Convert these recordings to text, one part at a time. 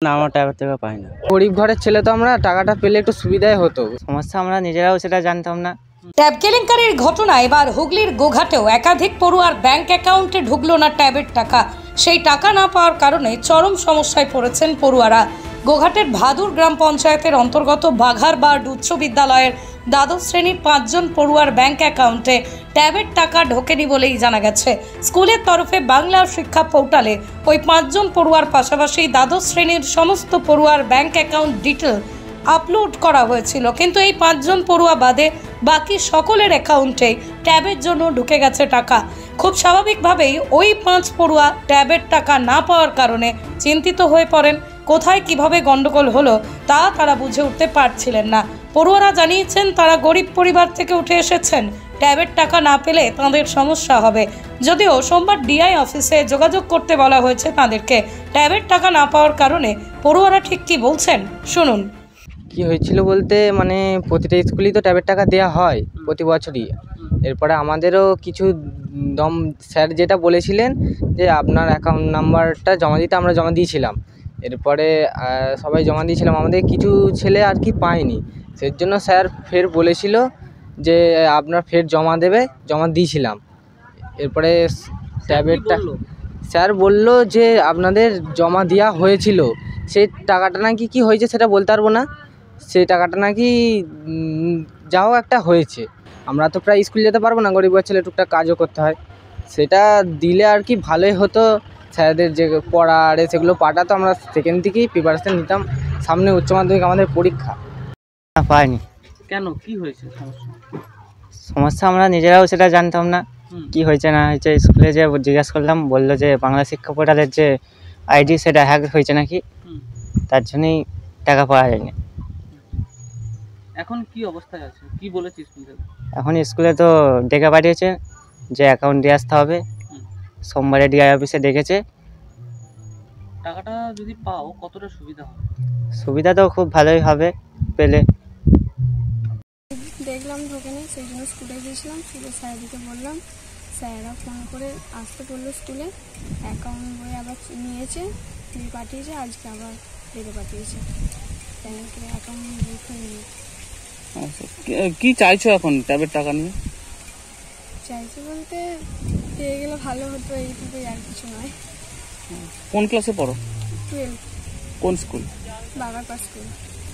না, আমরা ট্যাবের থেকে পাই না। গরিব ঘরের ছেলে তো আমরা, টাকাটা পেলে একটু সুবিধাই হতো। সমস্যা আমরা নিজেরাও সেটা জানতাম না। ট্যাব কেলেঙ্কারির ঘটনা এবার হুগলির গোঘাটেও একাধিক পড়ুয়ার ব্যাংক অ্যাকাউন্টে ঢুকলো না ট্যাবের টাকা। সেই টাকা না পাওয়ার কারণে চরম সমস্যায় পড়েছেন পড়ুয়ারা। গোঘাটের ভাদুর গ্রাম পঞ্চায়েতের অন্তর্গত বাঘারবাড় উচ্চ বিদ্যালয়ের দ্বাদশ শ্রেণীর 5 জন পড়ুয়ার ব্যাংক অ্যাকাউন্টে ট্যাবের টাকা ঢোকেনি বলেই জানা গেছে। স্কুলের তরফে বাংলা শিক্ষা পোর্টালে ওই 5 জন পড়ুয়ার পাশাপাশি দ্বাদশ শ্রেণীর সমস্ত পড়ুয়ার ব্যাংক অ্যাকাউন্ট ডিটেল আপলোড করা হয়েছিল, কিন্তু এই 5 জন পড়ুয়া বাদে বাকি সকলের অ্যাকাউন্টে ট্যাবের জন্য ঢুকে গেছে টাকা। খুব স্বাভাবিকভাবেই ওই 5 পড়ুয়া ট্যাবের টাকা না পাওয়ার কারণে চিন্তিত হয়ে পড়েন। কোথায় কিভাবে গন্ডগোল হলো তা তারা বুঝে উঠতে পারছিলেন না। পড়ুয়ারা জানিয়েছেন তারা গরিব পরিবার থেকে উঠে এসেছেন, ট্যাবের টাকা না পেলে তাদের সমস্যা হবে। যদিও সোমবার ডিআই অফিসে যোগাযোগ করতে বলা হয়েছে তাদেরকে। ট্যাবের টাকা না পাওয়ার কারণে পড়ুয়ারা ঠিক কি বলছেন শুনুন। কি হয়েছিল বলতে, মানে প্রতিটা স্কুলেই তো ট্যাবের টাকা দেওয়া হয় প্রতি বছরই। এরপরে আমাদেরও কিছু স্যার যেটা বলেছিলেন যে আপনার অ্যাকাউন্ট নাম্বারটা জমা দিতে, আমরা জমা দিয়েছিলাম। এরপরে সবাই জমা দিয়েছিলাম, আমাদের কিছু ছেলে আর কি পায়নি। সেই জন্য স্যার ফের বলেছিল যে আপনার ফের জমা দিয়েছিলাম। এরপরে ট্যাবেরটা স্যার বলল যে আপনাদের জমা দেওয়া হয়েছিল, সেই টাকাটা নাকি কী হয়েছে সেটা বলতে পারবো না। সেই টাকাটা নাকি যাও একটা হয়েছে। আমরা তো প্রায় স্কুল যেতে পারবো না, গরিব ছেলে টুকটাক কাজও করতে হয়। সেটা দিলে আর কি ভালোই হতো। স্যারদের যে পড়ার সেগুলো পাঠাতো, আমরা সেকেন্ড থেকেই প্রিপারেশন নিতাম। সামনে উচ্চ মাধ্যমিক আমাদের পরীক্ষা। পাইনি। কেন, কি হয়েছে সমস্যা আমরা নিজেরাও সেটা জানতাম না কি হয়েছে না হয়েছে। স্কুলে যে জিজ্ঞাসা করলাম, বললো যে বাংলা শিক্ষা পোর্টালের যে আইডি সেটা হ্যাক হয়েছে নাকি, তার জন্যই টাকা পাওয়া যায়নি। এখন কি অবস্থায় আছে, কি বলেছে স্কুল থেকে? এখন স্কুলে তো ডেকে পাঠিয়েছে যে অ্যাকাউন্ট দিয়ে আসতে হবে। সোমবারে ডিআই অফিসে ডেকেছে। টাকাটা যদি পাও কতটা সুবিধা হবে? সুবিধা তো খুব ভালোই হবে পেলে। দেখলাম ঢোকেনি, সেই জন্য স্কুলে গিয়েছিলাম। স্কুলে স্যারদিকে বললাম, স্যাররা ফোন করে আসতে বললো স্কুলে। অ্যাকাউন্ট বই আবার নিয়েছে, দিয়ে পাঠিয়েছে, আজকে আবার ডেকে পাঠিয়েছে। ব্যাংকের অ্যাকাউন্ট বুক হয়নি। কি চাইছো এখন ট্যাবের টাকা নিয়ে? চাইছি বলতে পেয়ে গেলে ভালো হতো, এইটুকুই, আর কিছু নয়। কোন ক্লাসে পড়ো? 12। কোন স্কুল? বাঘারপাড় স্কুল।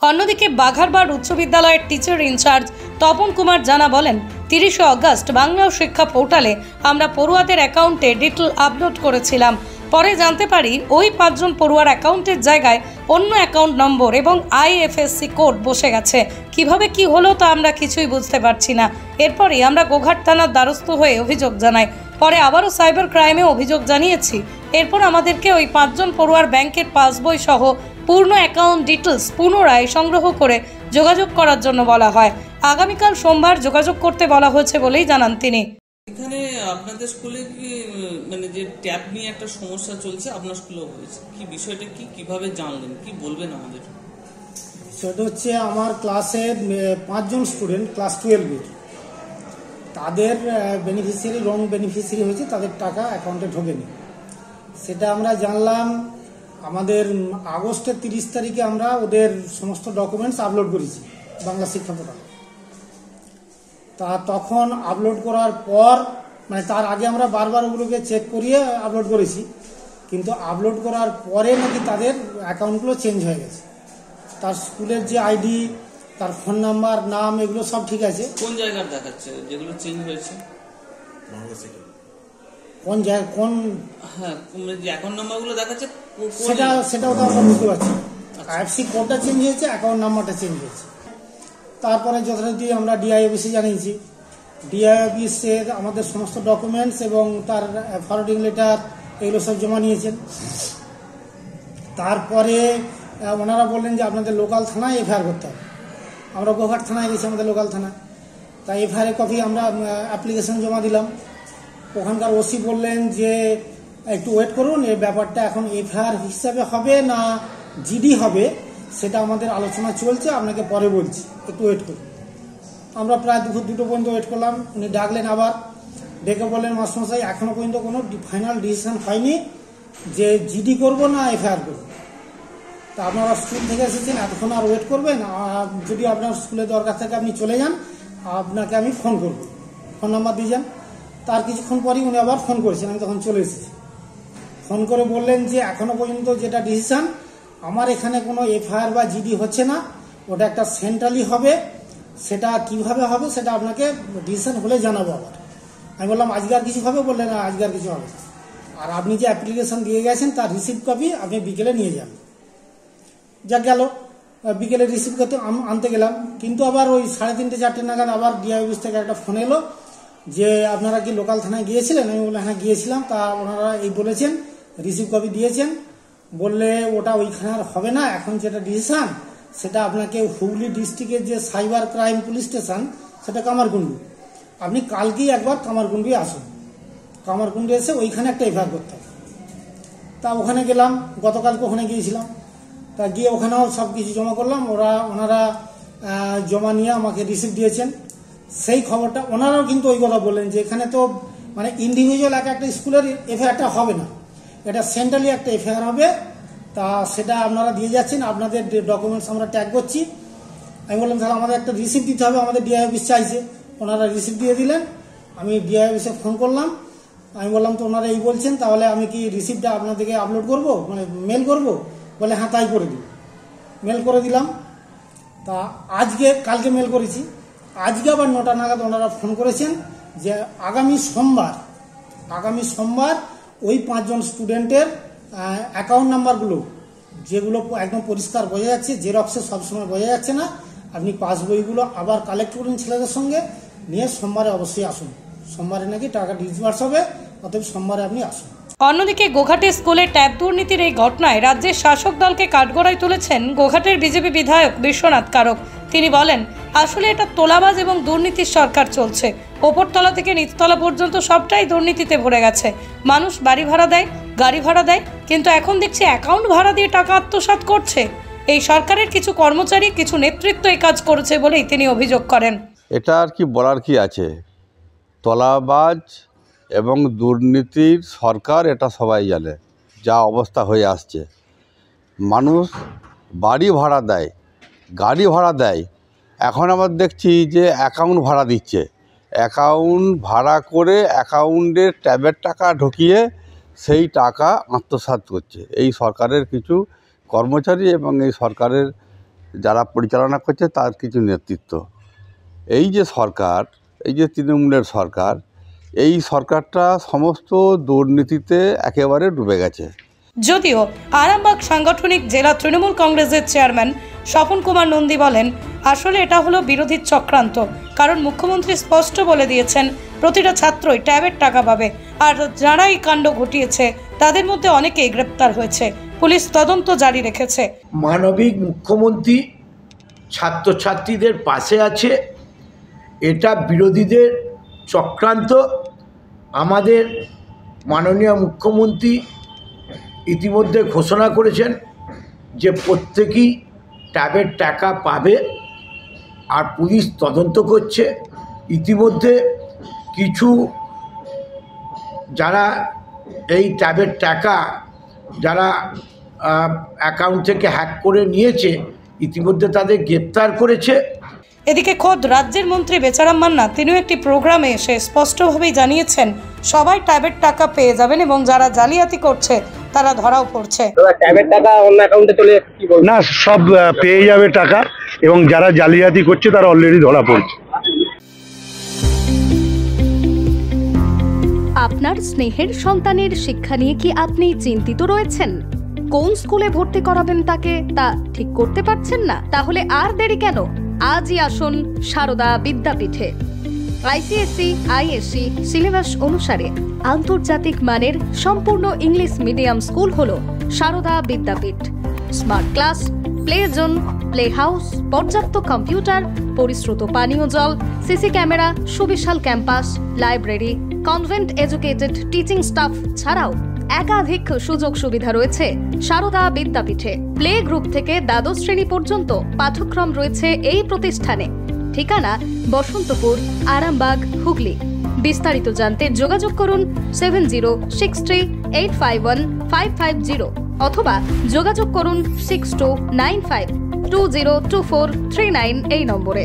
অন্যদিকে বাঘারবাড় উচ্চ বিদ্যালয়ের টিচার ইনচার্জ তপন কুমার জানা বলেন, 30শে অগস্ট বাংলা শিক্ষা পোর্টালে আমরা পড়ুয়াদের অ্যাকাউন্টে ডিটেল আপলোড করেছিলাম। পরে জানতে পারি ওই 5 জন পড়ুয়ার অ্যাকাউন্টের জায়গায় অন্য অ্যাকাউন্ট নম্বর এবং আইএফএসসি কোড বসে গেছে। কিভাবে কি হলো তা আমরা কিছুই বুঝতে পারছি না। এরপরই আমরা গোঘাট থানার দ্বারস্থ হয়ে অভিযোগ জানাই। পরে আবারও সাইবার ক্রাইমে অভিযোগ জানিয়েছি। এরপর আমাদেরকে ওই 5 জন পড়ুয়ার ব্যাংকের পাসবই সহ পূর্ণ অ্যাকাউন্ট ডিটেলস পুনরায় সংগ্রহ করে যোগাযোগ করার জন্য বলা হয়। আগামীকাল সোমবার যোগাযোগ করতে বলা হয়েছে বলেই জানান তিনি। এখানে আপনাদের স্কুলে কি মানে যে ট্যাব নিয়ে একটা সমস্যা চলছে, আপনার স্কুলেও হয়েছে, কি বিষয়টা কি, কিভাবে জানলেন, কি বলবেন আমাদের? সেটা হচ্ছে আমার ক্লাসের 5 জন স্টুডেন্ট ক্লাস 12-এর, তাদের বেনিফিশিয়ারি রং বেনিফিশিয়ারি হয়েছে, তাদের টাকা অ্যাকাউন্টে ঢোকেনি। সেটা আমরা জানলাম আমাদের আগস্টের 30 তারিখে। আমরা ওদের সমস্ত ডকুমেন্টস আপলোড করেছি বাংলা শিক্ষা পোর্টালে। তখন আপলোড করার পর, মানে তার আগে আমরা বারবার ওগুলোকে চেক করিয়ে আপলোড করেছি, কিন্তু আপলোড করার পরে নাকি তাদের অ্যাকাউন্টগুলো চেঞ্জ হয়ে গেছে। তার স্কুলের যে আইডি, তার ফোন নাম্বার, নাম, এগুলো সব ঠিক আছে। কোন জায়গায় দেখাচ্ছে যেগুলো চেঞ্জ হয়েছে? কোন জায়গায়, কোন হ্যাঁ যে অ্যাকাউন্ট নাম্বারগুলো দেখাচ্ছে সেটাও তো আমরা বুঝতে পারছি। আইএফসি কোডটা চেঞ্জ হয়েছে, অ্যাকাউন্ট নাম্বারটা চেঞ্জ হয়েছে। তারপরে যথারীতি আমরা ডিআই অফিসে জানিয়েছি। ডিআই অফিসের আমাদের সমস্ত ডকুমেন্টস এবং তার ফরওয়ার্ডিং লেটার এগুলো সব জমা নিয়েছেন। তারপরে ওনারা বললেন যে আপনাদের লোকাল থানায় এফআইআর করতে হবে। আমরা গোঘাট থানায় গেছি, আমাদের লোকাল থানায়। তাই এফআইআর কপি আমরা অ্যাপ্লিকেশন জমা দিলাম। ওখানকার ওসি বললেন যে একটু ওয়েট করুন, এই ব্যাপারটা এখন এফআইআর হিসাবে হবে না জিডি হবে সেটা আমাদের আলোচনা চলছে, আপনাকে পরে বলছি, একটু ওয়েট করুন। আমরা প্রায় দুপুর 2টো পর্যন্ত ওয়েট করলাম। উনি ডাকলেন আবার, ডেকে বললেন মাস্টারমশাই এখনো পর্যন্ত কোনো ফাইনাল ডিসিশন হয়নি যে জিডি করব না এফআইআর করব। তা আপনারা স্কুল থেকে এসেছেন, এতক্ষণ আর ওয়েট করবেন? যদি আপনার স্কুলে দরকার থাকে আপনি চলে যান, আপনাকে আমি ফোন করব, ফোন নাম্বার দিয়ে যান। তার কিছুক্ষণ পরই উনি আবার ফোন করেছেন, আমি তখন চলে এসেছি। ফোন করে বললেন যে এখনো পর্যন্ত যেটা ডিসিশন, আমার এখানে কোনো এফআইআর বা জিডি হচ্ছে না, ওটা একটা সেন্ট্রালি হবে, সেটা কিভাবে হবে সেটা আপনাকে ডিসিশন হলে জানাবো। আবার আমি বললাম আজকে আর কিছু হবে? বললেন না, আজকে আর কিছু হবে। আর আপনি যে অ্যাপ্লিকেশন দিয়ে গেছেন তার রিসিভ কপি আপনি বিকেলে নিয়ে যান। যা গেল, বিকেলে রিসিভ করতে আনতে গেলাম, কিন্তু আবার ওই 3:30 4টে নাগাদ আবার ডিআই অফিস থেকে একটা ফোন এলো যে আপনারা কি লোকাল থানায় গিয়েছিলেন? আমি বললাম হ্যাঁ গিয়েছিলাম। তা ওনারা এই বলেছেন, রিসিভ কপি দিয়েছেন, বললে ওটা ওইখানে আর হবে না, এখন যেটা ডিসিশন সেটা আপনাকে হুগলি ডিস্ট্রিক্টের যে সাইবার ক্রাইম পুলিশ স্টেশন সেটা কামারকুণ্ডু, আপনি কালকেই একবার কামারকুণ্ডু আসুন, কামারকুণ্ডু এসে ওইখানে একটা এফআইআর করতে হবে। তা ওখানে গেলাম, গতকালকে ওখানে গিয়েছিলাম। তা গিয়ে ওখানেও সব কিছু জমা করলাম, ওনারা জমা নিয়ে আমাকে রিসিভ দিয়েছেন। সেই খবরটা ওনারাও কিন্তু ওই কথা বললেন যে এখানে তো মানে ইন্ডিভিজুয়াল একটা স্কুলের এফআইআরটা হবে না, এটা সেন্ট্রালি একটা এফআইআর হবে। তা সেটা আপনারা দিয়ে যাচ্ছেন, আপনাদের ডকুমেন্টস আমরা ট্যাগ করছি। আমি বললাম তাহলে আমাদের একটা রিসিপ্ট দিতে হবে, আমাদের ডিআই অফিস চাইছে। ওনারা রিসিপ্ট দিয়ে দিলেন। আমি ডিআই অফিসে ফোন করলাম, আমি বললাম তো ওনারা এই বলছেন, তাহলে আমি কি রিসিপ্টটা আপনাদেরকে আপলোড করব, মানে মেল করব? বলে হ্যাঁ তাই করে দিন। মেল করে দিলাম। তা কালকে মেল করেছি, আজকে আবার 9টা নাগাদ ওনারা ফোন করেছেন যে আগামী সোমবার ওই 5 জন স্টুডেন্টের অ্যাকাউন্ট নাম্বারগুলো যেগুলো একদম পরিষ্কার বোঝা যাচ্ছে, জেরক্সে সবসময় বোঝা যাচ্ছে না, আপনি পাসবইগুলো আবার কালেক্ট করুন ছেলেদের সঙ্গে নিয়ে সোমবারে অবশ্যই আসুন। সোমবারে নাকি টাকা ডিসবার্স হবে, অতএব সোমবারে আপনি আসুন। অন্যদিকে গোঘাটে স্কুলে ট্যাব দুর্নীতির এই ঘটনায় রাজ্যের শাসক দলকে কাঠগড়ায় তুলেছেন গোঘাটের বিজেপি বিধায়ক বিশ্বনাথ কারক। তিনি বলেন, আসলে এটা তোলাবাজ এবং দুর্নীতির সরকার চলছে। ওপরতলা থেকে নিচতলা পর্যন্ত সবটাই দুর্নীতিতে ভরে গেছে। মানুষ বাড়ি ভাড়া দেয়, গাড়ি ভাড়া দেয়, কিন্তু এখন দেখছি অ্যাকাউন্ট ভাড়া দিয়ে টাকা আত্মসাৎ করছে। এই সরকারের কিছু কর্মচারী, কিছু নেতৃত্ব এই কাজ করেছে বলেই তিনি অভিযোগ করেন। এটা আর কি বলার কি আছে, তোলাবাজ এবং দুর্নীতির সরকার, এটা সবাই জানে যা অবস্থা হয়ে আসছে। মানুষ বাড়ি ভাড়া দেয়, গাড়ি ভাড়া দেয়, এখন আবার দেখছি যে অ্যাকাউন্ট ভাড়া দিচ্ছে। অ্যাকাউন্ট ভাড়া করে অ্যাকাউন্টে ট্যাবের টাকা ঢুকিয়ে সেই টাকা আত্মসাৎ করছে এই সরকারের কিছু কর্মচারী এবং এই সরকারের যারা পরিচালনা করছে তার কিছু নেতৃত্ব। এই যে সরকার, এই যে তৃণমূলের সরকার, এই সরকারটা সমস্ত দুর্নীতিতে একেবারে ডুবে গেছে। যদিও আরামবাগ সাংগঠনিক জেলা তৃণমূল কংগ্রেসের চেয়ারম্যান স্বপন কুমার নন্দী বলেন, আসলে এটা হলো বিরোধীর চক্রান্ত, কারণ মুখ্যমন্ত্রী স্পষ্ট বলে দিয়েছেন প্রতিটা ছাত্রই ট্যাবের টাকা পাবে, আর যারা এই কাণ্ড ঘটিয়েছে তাদের মধ্যে অনেকেই গ্রেপ্তার হয়েছে। পুলিশ তদন্ত জারি রেখেছে। মানবিক মুখ্যমন্ত্রী ছাত্রছাত্রীদের পাশে আছে, এটা বিরোধীদের চক্রান্ত। আমাদের মাননীয় মুখ্যমন্ত্রী ইতিমধ্যে ঘোষণা করেছেন যে প্রত্যেকেই ট্যাবের টাকা পাবে, আর পুলিশ তদন্ত করছে। ইতিমধ্যে কিছু যারা এই ট্যাবের টাকা যারা অ্যাকাউন্ট থেকে হ্যাক করে নিয়েছে, ইতিমধ্যে তাদের গ্রেপ্তার করেছে। এদিকে খোদ রাজ্যের মন্ত্রী বেচারাম মান্না তিনিও একটি প্রোগ্রামে এসে স্পষ্টভাবেই জানিয়েছেন সবাই ট্যাবের টাকা পেয়ে যাবেন এবং যারা জালিয়াতি করছে তারা ধরাও পড়ছে। ট্যাবের টাকা অন্য অ্যাকাউন্টে চলে কি বলবো না, সব পেয়ে যাবে টাকা, এবং যারা জালিয়াতি করছে তারা অলরেডি ধরা পড়ছে। আপনার স্নেহের সন্তানের শিক্ষা নিয়ে কি আপনি চিন্তিত রয়েছেন? কোন স্কুলে ভর্তি করাবেন তাকে তা ঠিক করতে পারছেন না? তাহলে আর দেরি কেন? আজই আসুন সারদা বিদ্যাপীঠে। আইসিএসসি আইএসসি সিলেবাস অনুসারে আন্তর্জাতিক মানের সম্পূর্ণ ইংলিশ মিডিয়াম স্কুল হলো Sarada Vidyapith. Smart class, play zone, play house, পর্যাপ্ত কম্পিউটার, পরিশ্রুত পানীয় জল, সিসি ক্যামেরা, সুবিশাল campus, library, convent educated teaching staff ছাড়াও একাধিক সুযোগ সুবিধা রয়েছে সারদা বিদ্যাপীঠে। প্লে গ্রুপ থেকে দ্বাদশ শ্রেণী পর্যন্ত পাঠ্যক্রম রয়েছে এই প্রতিষ্ঠানে। ঠিকানা বসন্তপুর, আরামবাগ, হুগলি। বিস্তারিত জানতে যোগাযোগ করুন 7063851550 অথবা যোগাযোগ করুন 6295202439 এই নম্বরে।